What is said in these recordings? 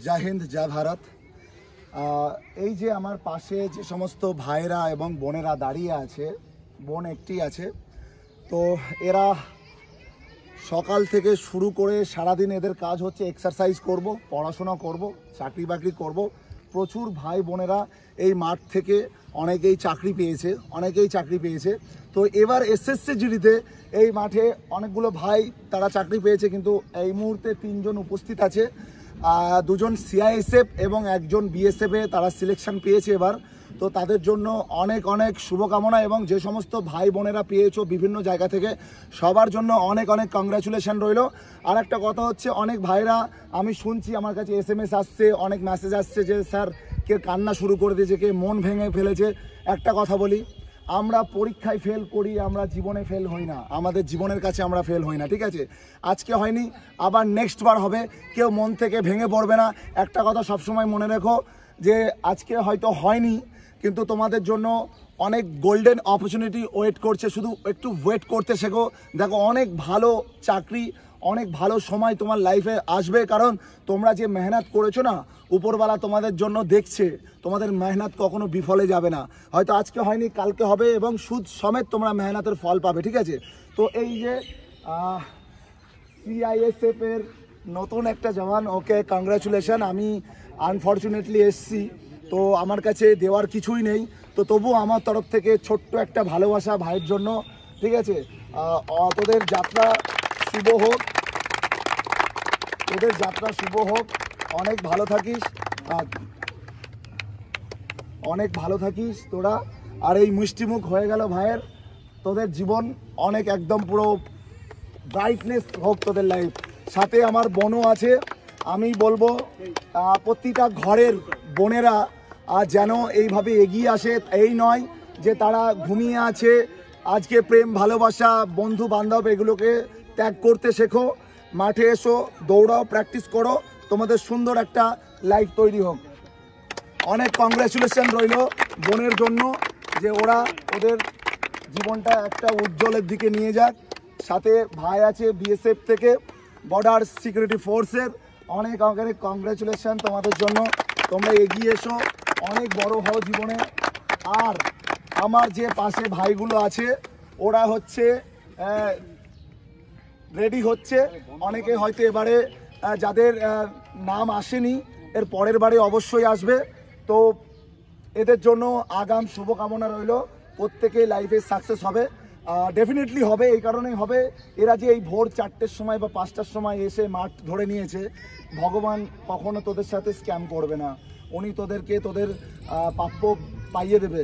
জয় হিন্দ, জয় ভারত। এই যে আমার পাশে যে সমস্ত ভাইরা এবং বোনেরা দাঁড়িয়ে আছে, বোন একটি আছে, তো এরা সকাল থেকে শুরু করে সারাদিন এদের কাজ হচ্ছে এক্সারসাইজ করব, পড়াশোনা করব, চাকরি বাকরি করব। প্রচুর ভাই বোনেরা এই মাঠ থেকে অনেকেই চাকরি পেয়েছে। তো এবার এসএসসি জিডিতে এই মাঠে অনেকগুলো ভাই তারা চাকরি পেয়েছে, কিন্তু এই মুহূর্তে 3 জন উপস্থিত আছে। 2 জন সিআইএসএফ এবং 1 জন বিএসএফে তারা সিলেকশন পেয়েছে এবার। তো তাদের জন্য অনেক অনেক শুভকামনা, এবং যে সমস্ত ভাই বোনেরা পেয়েছো বিভিন্ন জায়গা থেকে সবার জন্য অনেক অনেক কংগ্রাচুলেশন রইল। আর একটা কথা হচ্ছে, অনেক ভাইরা আমি শুনছি আমার কাছে SMS আসছে, অনেক মেসেজ আসছে যে স্যার কে কান্না শুরু করে দিয়েছে, কে মন ভেঙে ফেলেছে। একটা কথা বলি, আমরা পরীক্ষায় ফেল করি, আমরা জীবনে ফেল হই না, আমাদের জীবনের কাছে আমরা ফেল হই না, ঠিক আছে? আজকে হয়নি, আবার নেক্সট বার হবে, কেউ মন থেকে ভেঙে পড়বে না। একটা কথা সবসময় মনে রেখো যে আজকে হয়তো হয়নি, কিন্তু তোমাদের জন্য অনেক গোল্ডেন অপরচুনিটি ওয়েট করছে, শুধু একটু ওয়েট করতে শেখো। দেখো, অনেক ভালো চাকরি, অনেক ভালো সময় তোমার লাইফে আসবে, কারণ তোমরা যে মেহনত করেছো না, উপরওয়ালা তোমাদের জন্য দেখছে, তোমাদের মেহনত কখনো বিফলে যাবে না। হয়তো আজকে হয়নি, কালকে হবে, এবং সুদ সমেত তোমরা মেহনতের ফল পাবে, ঠিক আছে? তো এই যে সিআইএসএফ এর নতুন একটা জওয়ান, ওকে কংগ্রাচুলেশন। আমি আনফর্চুনেটলি এসছি, তো আমার কাছে দেওয়ার কিছুই নেই, তো তবু আমার তরফ থেকে ছোট্ট একটা ভালোবাসা ভাইয়ের জন্য, ঠিক আছে? তোদের যাত্রা শুভ হোক, তোদের যাত্রা শুভ হোক, অনেক ভালো থাকিস তোরা। আর এই মিষ্টিমুখ হয়ে গেল ভাইয়ের, তোদের জীবন অনেক একদম পুরো ব্রাইটনেস হোক তোদের লাইফ। সাথে আমার বোনও আছে, আমি বলবো প্রতিটা ঘরের বোনেরা যেন এইভাবে এগিয়ে আসে। এই নয় যে তারা ঘুমিয়ে আছে, আজকে প্রেম ভালোবাসা বন্ধু বান্ধব এগুলোকে ত্যাগ করতে শেখো, মাঠে এসো, দৌড়াও, প্র্যাকটিস করো, তোমাদের সুন্দর একটা লাইফ তৈরি হোক। অনেক কংগ্রাচুলেশন রইল বোনের জন্য, যে ওরা ওদের জীবনটা একটা উজ্জ্বলের দিকে নিয়ে যাক। সাথে ভাই আছে বিএসএফ থেকে, বর্ডার সিকিউরিটি ফোর্সের, অনেক অনেক কংগ্রাচুলেশন তোমাদের জন্য। তোমরা এগিয়ে এসো, অনেক বড় হও জীবনে। আর আমার যে পাশে ভাইগুলো আছে, ওরা হচ্ছে রেডি হচ্ছে। অনেকে হয়তো এবারে যাদের নাম আসেনি, এর পরের বারে অবশ্যই আসবে। তো এদের জন্য আগাম শুভকামনা রইল, প্রত্যেকেই লাইফে সাকসেস হবে, ডেফিনেটলি হবে। এই কারণেই হবে, এরা যে এই ভোর 4টের সময় বা 5টার সময় এসে মাঠ ধরে নিয়েছে, ভগবান কখনো তোদের সাথে স্ক্যাম করবে না, উনি তোদেরকে তোদের প্রাপ্য পাইয়ে দেবে,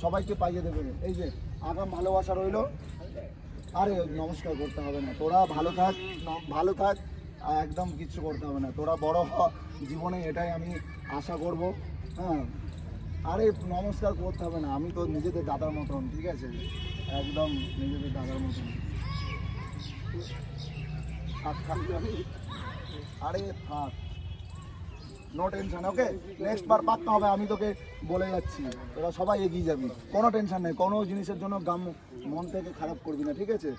সবাইকে পাইয়ে দেবে। এই যে আগাম ভালোবাসা রইল। আরে নমস্কার করতে হবে না, তোরা ভালো থাক, একদম কিচ্ছু করতে হবে না, তোরা বড় হ জীবনে, এটাই আমি আশা করব। হ্যাঁ, আরে নমস্কার করতে হবে না, আমি তো নিজেদের দাদার মতন, ঠিক আছে? একদম নিজেদের দাদার মতন। আরে থাক, নো টেনশন, ওকে? নেক্সট বার পাক্কা হবে, আমি তোকে বলে যাচ্ছি, তোরা সবাই এগিয়ে যাবি, কোনো টেনশন নেই, কোনো জিনিসের জন্য মন থেকে খারাপ করবি না, ঠিক আছে?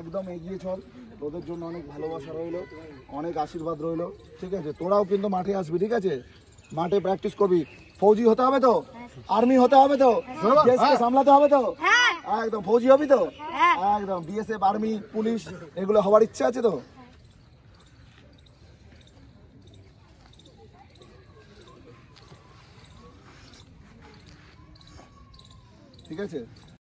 একদম এগিয়ে চল, তোদের জন্য অনেক ভালোবাসা রইলো, অনেক আশীর্বাদ রইলো, ঠিক আছে? তোরাও কিন্তু মাঠে আসবি, ঠিক আছে? মাঠে প্র্যাকটিস করবি। ফৌজি হতে হবে তো, আর্মি হতে হবে তো, দেশকে সামলাতে হবে তো, একদম ফৌজি হবি তো, একদম বিএসএফ, আর্মি, পুলিশ এগুলো হওয়ার ইচ্ছা আছে তো? ঠিক আছে?